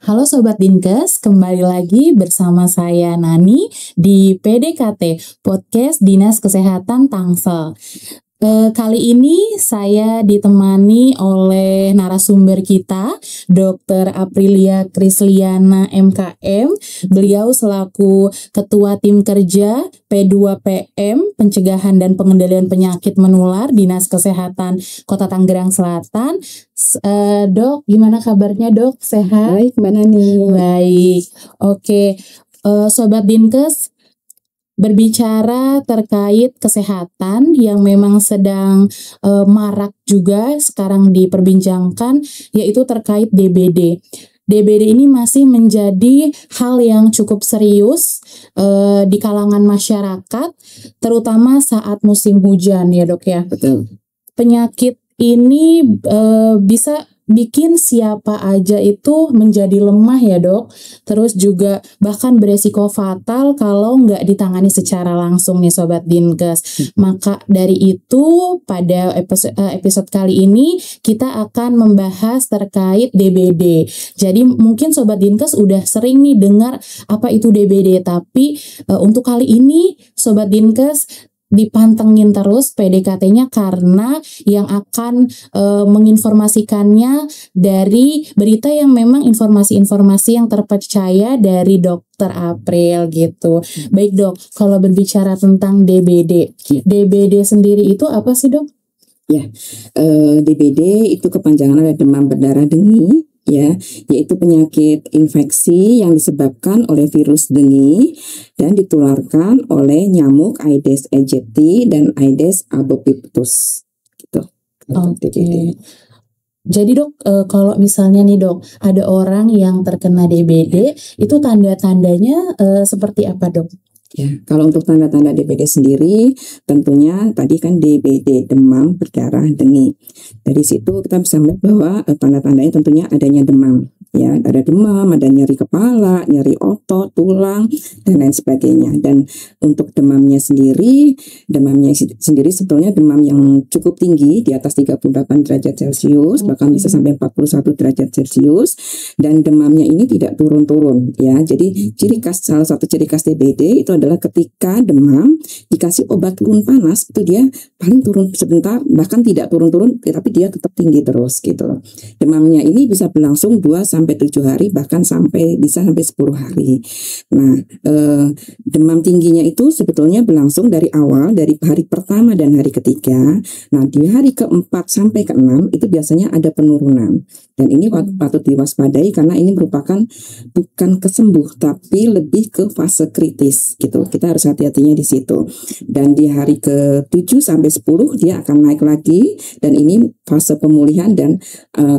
Halo Sobat Dinkes, kembali lagi bersama saya Nani di PDKT, Podcast Dinas Kesehatan Tangsel. Kali ini saya ditemani oleh narasumber kita, Dr. Aprilia Krisliana MKM. Beliau selaku Ketua Tim Kerja P2PM Pencegahan dan Pengendalian Penyakit Menular Dinas Kesehatan Kota Tangerang Selatan. Dok, gimana kabarnya dok? Sehat? Baik, Mbak Nani. Baik, oke. Sobat Dinkes, berbicara terkait kesehatan yang memang sedang marak juga sekarang diperbincangkan, yaitu terkait DBD. DBD ini masih menjadi hal yang cukup serius di kalangan masyarakat, terutama saat musim hujan ya dok ya. Betul. Penyakit ini bisa bikin siapa aja itu menjadi lemah ya dok. Terus juga bahkan beresiko fatal kalau nggak ditangani secara langsung nih Sobat Dinkes. Maka dari itu pada episode kali ini kita akan membahas terkait DBD. Jadi mungkin Sobat Dinkes udah sering nih dengar apa itu DBD. Tapi untuk kali ini Sobat Dinkes dipantengin terus PDKT-nya karena yang akan menginformasikannya dari berita yang memang informasi-informasi yang terpercaya dari Dokter April gitu. Baik dok, kalau berbicara tentang DBD, DBD sendiri itu apa sih dok? Ya, DBD itu kepanjangan dari demam berdarah dengi, ya, yaitu penyakit infeksi yang disebabkan oleh virus dengi dan ditularkan oleh nyamuk Aedes aegypti dan Aedes albopictus. Gitu. Oke. Jadi dok, kalau misalnya nih dok, ada orang yang terkena DBD, itu tanda-tandanya seperti apa dok? Ya, kalau untuk tanda-tanda DBD sendiri, tentunya tadi kan DBD demam berdarah dengi. Dari situ kita bisa melihat bahwa tanda-tandanya tentunya adanya demam. Ya, ada demam, ada nyeri kepala, nyeri otot, tulang, dan lain sebagainya. Dan untuk demamnya sendiri sebetulnya demam yang cukup tinggi di atas 38 derajat Celcius, bahkan bisa sampai 41 derajat Celcius. Dan demamnya ini tidak turun-turun. Ya, jadi salah satu ciri khas DBD itu adalah ketika demam dikasih obat turun panas itu dia paling turun sebentar, bahkan tidak turun-turun, tapi dia tetap tinggi terus gitu. Demamnya ini bisa berlangsung 2-7 hari, bahkan bisa sampai 10 hari. Nah, demam tingginya itu sebetulnya berlangsung dari awal, dari hari pertama dan hari ketiga. Nah, di hari keempat sampai ke-6 itu biasanya ada penurunan. Dan ini patut diwaspadai karena ini merupakan bukan kesembuh, tapi lebih ke fase kritis gitu. Kita harus hati-hatinya di situ. Dan di hari ke-7 sampai 10 dia akan naik lagi, dan ini fase pemulihan. Dan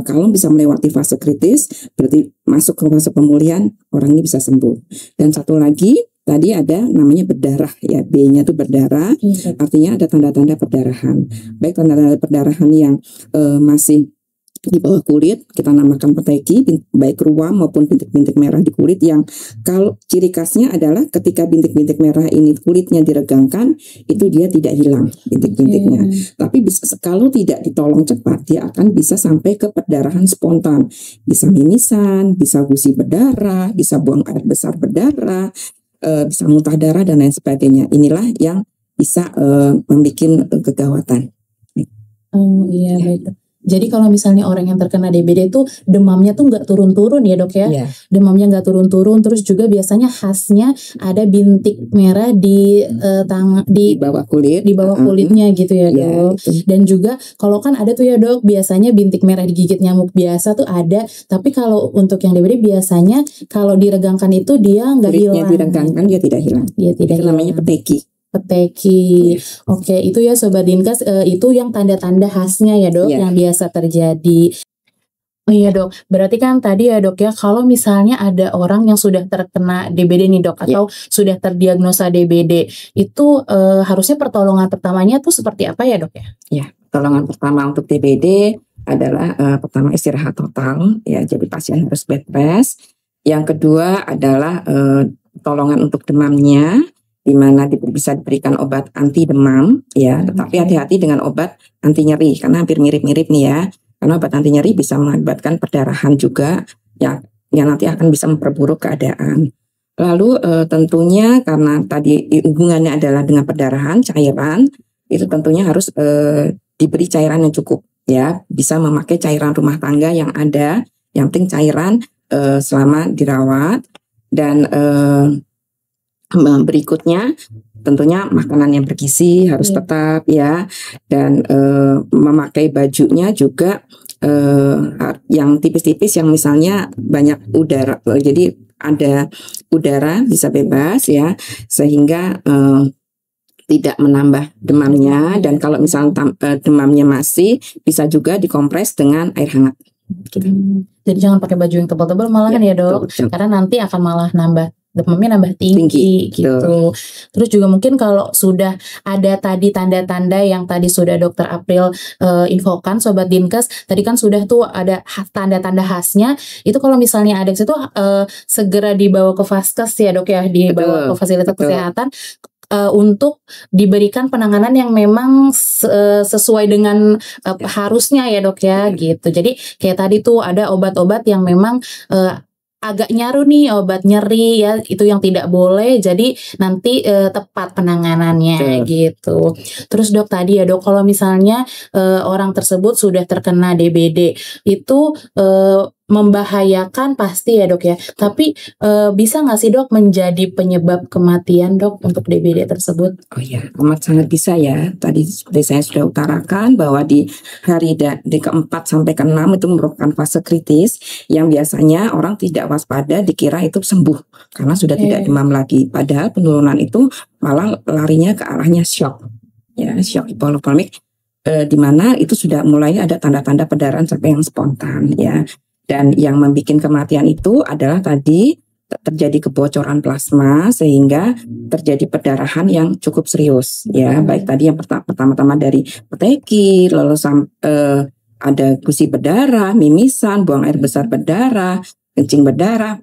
kalau bisa melewati fase kritis berarti masuk ke fase pemulihan, orang ini bisa sembuh. Dan satu lagi tadi ada namanya berdarah ya, B-nya itu berdarah, artinya ada tanda-tanda perdarahan. Baik tanda-tanda perdarahan yang masih di bawah kulit, kita namakan peteki, baik ruam maupun bintik-bintik merah di kulit, yang kalau ciri khasnya adalah ketika bintik-bintik merah ini kulitnya diregangkan, itu dia tidak hilang bintik-bintiknya. Tapi kalau tidak ditolong cepat, dia akan bisa sampai ke perdarahan spontan, bisa mimisan, bisa gusi berdarah, bisa buang air besar berdarah, bisa muntah darah dan lain sebagainya. Inilah yang bisa membuat kegawatan. Oh iya, baik. Jadi kalau misalnya orang yang terkena DBD itu demamnya tuh nggak turun-turun ya dok ya? Yeah. Demamnya nggak turun-turun, terus juga biasanya khasnya ada bintik merah di bawah kulit, di bawah kulitnya gitu ya dok. Itu. Dan juga kalau kan ada tuh ya dok, biasanya bintik merah digigit nyamuk biasa tuh ada, tapi kalau untuk yang DBD biasanya kalau diregangkan itu dia nggak hilang. Kulitnya diregangkan dia tidak hilang. Dia tidak itu hilang. Namanya peteki. Oke, itu ya Sobat Dinkes, itu yang tanda-tanda khasnya ya dok, yang biasa terjadi. Oh iya dok, berarti kan tadi ya dok ya, kalau misalnya ada orang yang sudah terkena DBD nih dok, atau sudah terdiagnosa DBD, itu harusnya pertolongan pertamanya tuh seperti apa ya dok ya? Ya, pertolongan pertama untuk DBD adalah pertama istirahat total, ya, jadi pasien harus bed rest. Yang kedua adalah pertolongan untuk demamnya, di mana bisa diberikan obat anti demam ya, tetapi hati-hati dengan obat anti nyeri karena hampir mirip-mirip nih ya. Karena obat anti nyeri bisa mengakibatkan perdarahan juga yang nanti akan bisa memperburuk keadaan. Lalu tentunya karena tadi hubungannya adalah dengan perdarahan, cairan, itu tentunya harus diberi cairan yang cukup ya. Bisa memakai cairan rumah tangga yang ada, yang penting cairan selama dirawat. Dan berikutnya tentunya makanan yang bergizi harus tetap ya, dan memakai bajunya juga yang tipis-tipis yang misalnya banyak udara, jadi ada udara bisa bebas ya, sehingga tidak menambah demamnya. Dan kalau misalnya demamnya masih, bisa juga dikompres dengan air hangat. Jadi jangan pakai baju yang tebal-tebal malahan ya dok, betul. karena nanti akan malah demamnya nambah tinggi gitu. Terus juga mungkin kalau sudah ada tadi tanda-tanda yang tadi sudah Dokter April infokan Sobat Dinkes, tadi kan sudah tuh ada tanda-tanda khasnya, itu kalau misalnya ada itu segera dibawa ke Vaskes ya dok ya, dibawa ke fasilitas kesehatan untuk diberikan penanganan yang memang sesuai dengan harusnya ya dok ya gitu. Jadi kayak tadi tuh ada obat-obat yang memang agak nyaru nih, obat nyeri ya, itu yang tidak boleh, jadi nanti tepat penanganannya gitu. Terus dok tadi ya dok, kalau misalnya orang tersebut sudah terkena DBD itu membahayakan pasti ya dok ya, tapi bisa nggak sih dok menjadi penyebab kematian dok untuk DBD tersebut? Oh ya, amat sangat bisa ya. Tadi seperti saya sudah utarakan bahwa di hari keempat sampai keenam itu merupakan fase kritis yang biasanya orang tidak waspada, dikira itu sembuh karena sudah tidak demam lagi. Padahal penurunan itu malah larinya ke arahnya shock, ya, shock hipovolemik, di mana itu sudah mulai ada tanda-tanda perdarahan sampai yang spontan ya. Dan yang membuat kematian itu adalah tadi terjadi kebocoran plasma sehingga terjadi perdarahan yang cukup serius ya. Baik tadi yang pertama-tama dari peteki, lalu ada gusi berdarah, mimisan, buang air besar berdarah, kencing berdarah.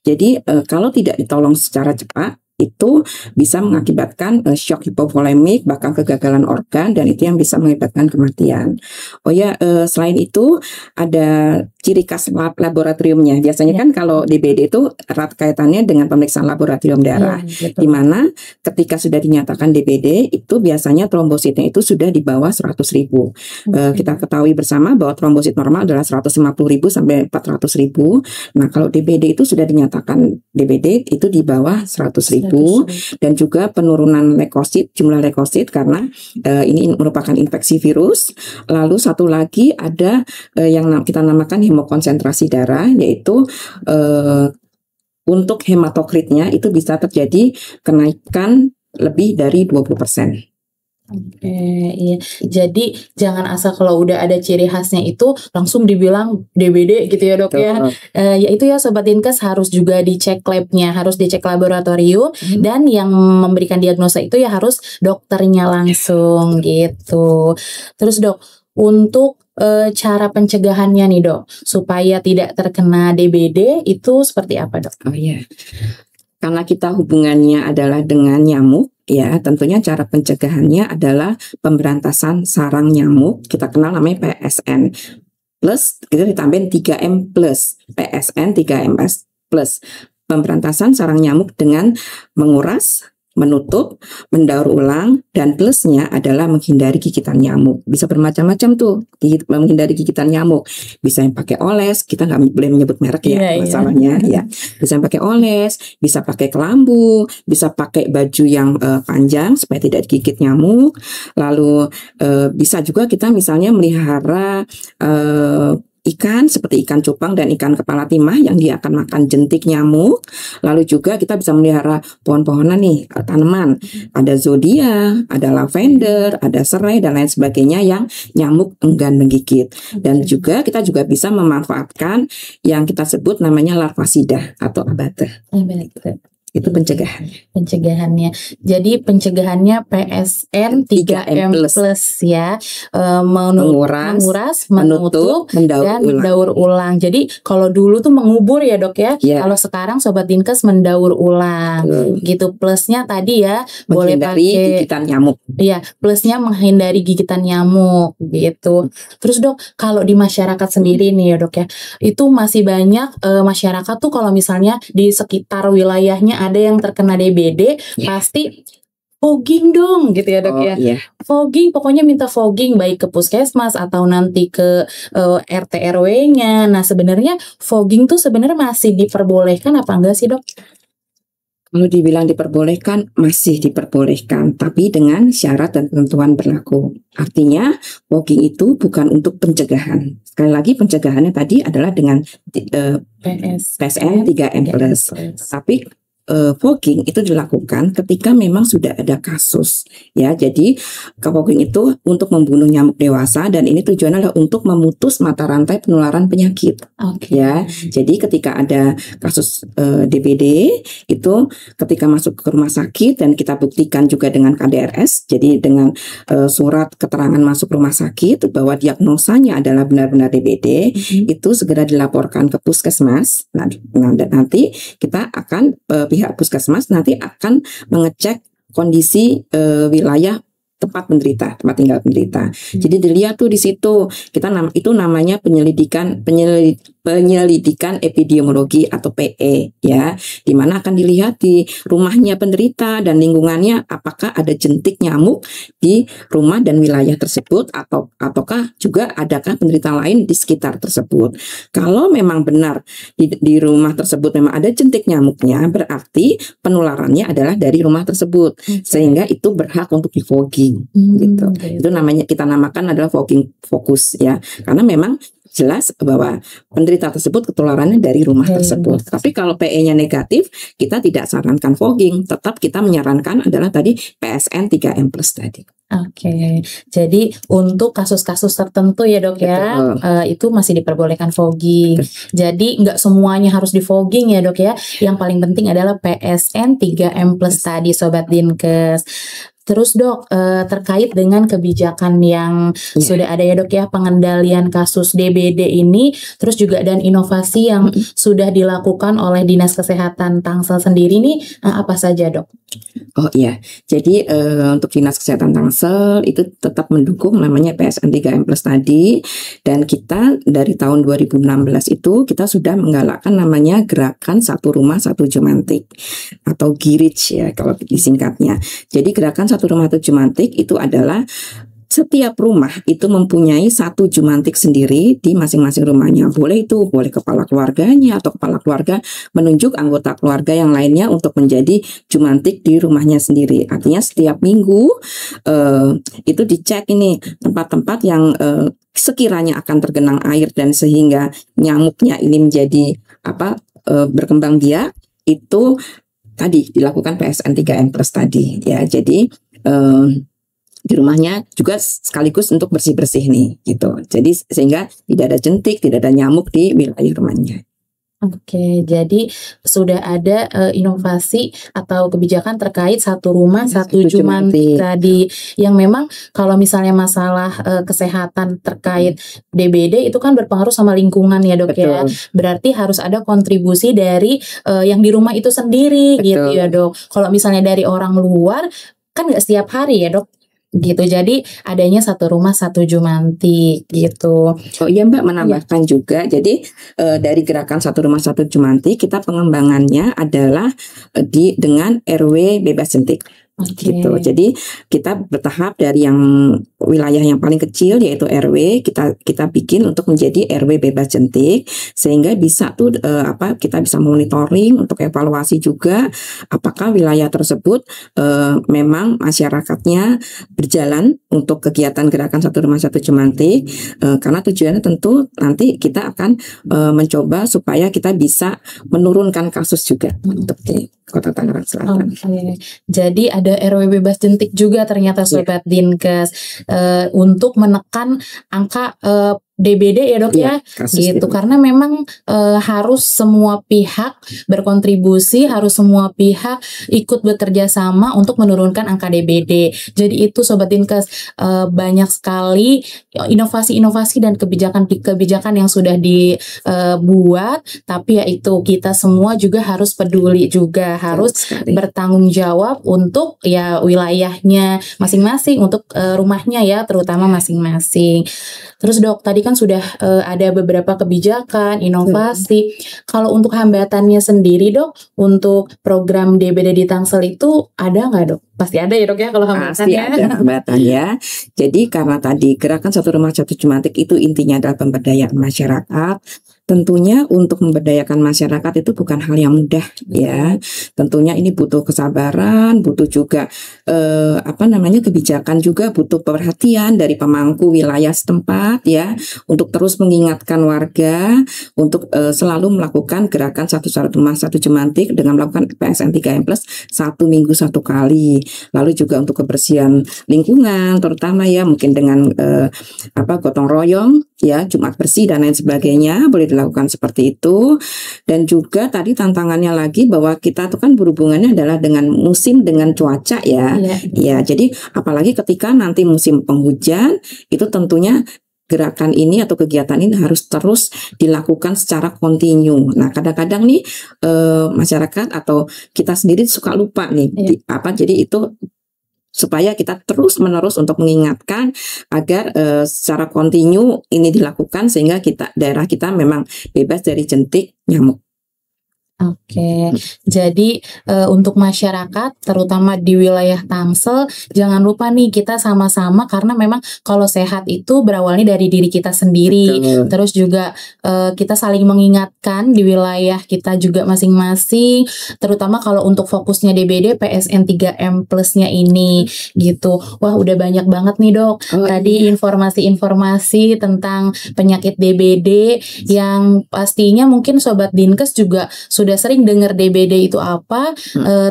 Jadi kalau tidak ditolong secara cepat, itu bisa mengakibatkan shock hipovolemik, bahkan kegagalan organ, dan itu yang bisa mengakibatkan kematian. Oh ya, selain itu ada ciri khas laboratoriumnya. Biasanya kan kalau DBD itu erat kaitannya dengan pemeriksaan laboratorium darah, di mana ketika sudah dinyatakan DBD itu biasanya trombositnya itu sudah di bawah 100.000. Kita ketahui bersama bahwa trombosit normal adalah 150.000 sampai 400.000. Nah, kalau DBD itu sudah dinyatakan DBD itu di bawah 100.000. Dan juga penurunan leukosit, jumlah leukosit karena ini merupakan infeksi virus. Lalu satu lagi ada yang kita namakan hemokonsentrasi darah, yaitu untuk hematokritnya itu bisa terjadi kenaikan lebih dari 20%. Oke, iya. Jadi jangan asal kalau udah ada ciri khasnya itu langsung dibilang DBD gitu ya dok ya. Ya itu ya Sobat Dinkes, harus juga dicek labnya, harus dicek laboratorium, dan yang memberikan diagnosa itu ya harus dokternya langsung gitu. Terus dok, untuk cara pencegahannya nih dok, supaya tidak terkena DBD itu seperti apa dok? Oh iya, karena kita hubungannya adalah dengan nyamuk, ya tentunya cara pencegahannya adalah pemberantasan sarang nyamuk. Kita kenal namanya PSN plus, kita ditambahin 3M plus, PSN 3MS plus. Pemberantasan sarang nyamuk dengan menguras, menutup, mendaur ulang, dan plusnya adalah menghindari gigitan nyamuk. Bisa bermacam-macam tuh menghindari gigitan nyamuk. Bisa yang pakai oles, kita nggak boleh menyebut merek ya, masalahnya ya. Bisa pakai oles, bisa pakai kelambu, bisa pakai baju yang panjang supaya tidak digigit nyamuk. Lalu bisa juga kita misalnya melihara ikan seperti ikan cupang dan ikan kepala timah yang dia akan makan jentik nyamuk. Lalu juga kita bisa melihara pohon-pohonan nih, tanaman. Ada zodia, ada lavender, ada serai dan lain sebagainya yang nyamuk enggan menggigit. Dan juga kita juga bisa memanfaatkan yang kita sebut namanya larvasida atau abate. Itu pencegahannya. Jadi pencegahannya PSN 3M plus ya, menguras, menutup, dan mendaur ulang. Jadi kalau dulu tuh mengubur ya dok ya, kalau sekarang Sobat Dinkes mendaur ulang. Gitu. Plusnya tadi ya boleh pakai gigitan nyamuk. Iya, plusnya menghindari gigitan nyamuk gitu. Terus dok, kalau di masyarakat sendiri nih ya dok ya, itu masih banyak masyarakat tuh kalau misalnya di sekitar wilayahnya ada yang terkena DBD, pasti fogging dong gitu ya dok ya. Fogging, pokoknya minta fogging baik ke puskesmas atau nanti ke RT RW-nya. Nah sebenarnya fogging tuh sebenarnya masih diperbolehkan apa enggak sih dok? Kalau dibilang diperbolehkan, masih diperbolehkan, tapi dengan syarat dan ketentuan berlaku. Artinya, fogging itu bukan untuk pencegahan. Sekali lagi, pencegahannya tadi adalah dengan PSN 3M+. Tapi fogging itu dilakukan ketika memang sudah ada kasus ya. Jadi fogging itu untuk membunuh nyamuk dewasa dan ini tujuannya adalah untuk memutus mata rantai penularan penyakit. Ya. Jadi ketika ada kasus DBD itu ketika masuk ke rumah sakit dan kita buktikan juga dengan KDRS, jadi dengan surat keterangan masuk rumah sakit bahwa diagnosanya adalah benar-benar DBD, itu segera dilaporkan ke puskesmas. Nah, nanti kita akan pihak puskesmas nanti akan mengecek kondisi wilayah tempat tinggal penderita. Jadi dilihat tuh di situ itu namanya penyelidikan epidemiologi atau PE ya, di mana akan dilihat di rumahnya penderita dan lingkungannya apakah ada jentik nyamuk di rumah dan wilayah tersebut ataukah juga adakah penderita lain di sekitar tersebut. Kalau memang benar di rumah tersebut memang ada jentik nyamuknya, berarti penularannya adalah dari rumah tersebut, sehingga itu berhak untuk di fogging. Gitu. Itu namanya kita namakan adalah fogging fokus ya, karena memang jelas bahwa penderita tersebut ketularannya dari rumah tersebut. Tapi kalau PE-nya negatif, kita tidak sarankan fogging, tetap kita menyarankan adalah tadi PSN 3M+ tadi. Jadi untuk kasus-kasus tertentu ya dok ya, itu masih diperbolehkan fogging. Jadi nggak semuanya harus di fogging ya dok ya. Yang paling penting adalah PSN 3M+ tadi Sobat Dinkes. Terus dok, terkait dengan kebijakan yang sudah ada ya dok ya, pengendalian kasus DBD ini, terus juga dan inovasi yang sudah dilakukan oleh Dinas Kesehatan Tangsel sendiri nih, apa saja dok? Jadi untuk Dinas Kesehatan Tangsel itu tetap mendukung namanya PSN 3M+ tadi, dan kita dari tahun 2016 itu kita sudah menggalakkan namanya gerakan satu rumah satu jumantik atau GIRIJ ya kalau disingkatnya. Jadi gerakan satu rumah satu jumantik itu adalah setiap rumah itu mempunyai satu jumantik sendiri di masing-masing rumahnya. Boleh kepala keluarganya atau kepala keluarga menunjuk anggota keluarga yang lainnya untuk menjadi jumantik di rumahnya sendiri. Artinya setiap minggu itu dicek ini tempat-tempat yang sekiranya akan tergenang air dan sehingga nyamuknya ini menjadi berkembang biak, itu tadi dilakukan PSN 3M+ tadi ya. Jadi di rumahnya juga sekaligus untuk bersih-bersih nih gitu. Jadi sehingga tidak ada jentik, tidak ada nyamuk di wilayah rumahnya. Jadi sudah ada inovasi atau kebijakan terkait satu rumah satu jumantik tadi, yang memang kalau misalnya masalah kesehatan terkait DBD itu kan berpengaruh sama lingkungan ya dok ya. Berarti harus ada kontribusi dari yang di rumah itu sendiri gitu ya dok. Kalau misalnya dari orang luar kan nggak setiap hari ya dok gitu. Jadi adanya satu rumah satu jumantik gitu. Mbak menambahkan juga, jadi dari gerakan satu rumah satu jumantik kita pengembangannya adalah dengan RW bebas jentik. Gitu. Jadi kita bertahap dari yang wilayah yang paling kecil yaitu RW kita bikin untuk menjadi RW bebas jentik, sehingga bisa kita bisa monitoring untuk evaluasi juga apakah wilayah tersebut memang masyarakatnya berjalan untuk kegiatan gerakan satu rumah satu jumantik, karena tujuannya tentu nanti kita akan mencoba supaya kita bisa menurunkan kasus juga untuk di Kota Tangerang Selatan. Jadi ada RW bebas jentik juga ternyata Sobat Dinkes, untuk menekan angka DBD ya dok Iya, ya, kasus gitu. DBD. Karena memang harus semua pihak berkontribusi, harus semua pihak ikut bekerja sama untuk menurunkan angka DBD. Jadi itu Sobat Dinkes, banyak sekali inovasi-inovasi dan kebijakan-kebijakan yang sudah dibuat, tapi ya itu kita semua juga harus peduli juga, harus bertanggung jawab untuk ya wilayahnya masing-masing, untuk rumahnya ya terutama masing-masing. Terus dok, tadi kan sudah ada beberapa kebijakan, inovasi. Kalau untuk hambatannya sendiri dok, untuk program DBD di Tangsel itu ada nggak dok? Pasti ada ya dok ya kalau hambatannya. Pasti ada hambatannya. Jadi karena tadi gerakan Satu Rumah Satu Jumantik itu intinya adalah pemberdayaan masyarakat. Tentunya untuk memberdayakan masyarakat itu bukan hal yang mudah ya. Tentunya ini butuh kesabaran, butuh juga kebijakan juga, butuh perhatian dari pemangku wilayah setempat ya, untuk terus mengingatkan warga untuk selalu melakukan gerakan Satu Rumah Satu Jumantik dengan melakukan PSN 3M+ 1 minggu 1 kali. Lalu juga untuk kebersihan lingkungan terutama ya, mungkin dengan gotong royong ya, Jumat bersih dan lain sebagainya, boleh dilakukan seperti itu. Dan juga tadi tantangannya lagi bahwa kita tuh kan berhubungannya adalah dengan musim, dengan cuaca ya. Ya, jadi apalagi ketika nanti musim penghujan, itu tentunya gerakan ini atau kegiatan ini harus terus dilakukan secara kontinu. Nah, kadang-kadang nih masyarakat atau kita sendiri suka lupa nih jadi itu supaya kita terus-menerus untuk mengingatkan agar secara kontinu ini dilakukan sehingga daerah kita memang bebas dari jentik nyamuk. Oke, jadi untuk masyarakat terutama di wilayah Tangsel, jangan lupa nih kita sama-sama, karena memang kalau sehat itu berawalnya dari diri kita sendiri. Betul. Terus juga kita saling mengingatkan di wilayah kita juga masing-masing, terutama kalau untuk fokusnya DBD PSN 3M+-nya ini gitu. Wah, udah banyak banget nih dok tadi informasi-informasi tentang penyakit DBD yang pastinya mungkin Sobat Dinkes juga sudah sering dengar DBD itu apa,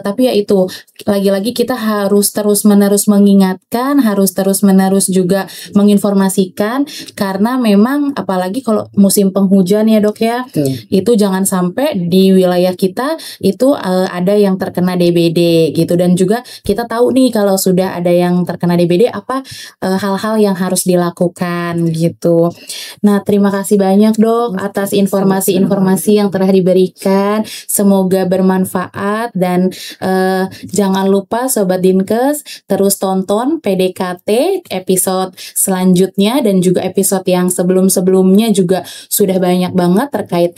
tapi ya itu lagi-lagi kita harus terus-menerus mengingatkan, harus terus-menerus juga menginformasikan, karena memang apalagi kalau musim penghujan ya dok ya, itu jangan sampai di wilayah kita itu ada yang terkena DBD gitu. Dan juga kita tahu nih kalau sudah ada yang terkena DBD apa hal-hal yang harus dilakukan gitu. Nah, terima kasih banyak dok atas informasi-informasi yang telah diberikan. Semoga bermanfaat dan jangan lupa Sobat Dinkes terus tonton PDKT episode selanjutnya, dan juga episode yang sebelum-sebelumnya juga sudah banyak banget terkait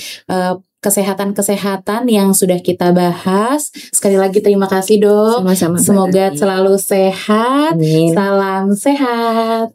kesehatan-kesehatan yang sudah kita bahas. Sekali lagi terima kasih dok. Sama-sama. Semoga selalu sehat. Amin. Salam sehat.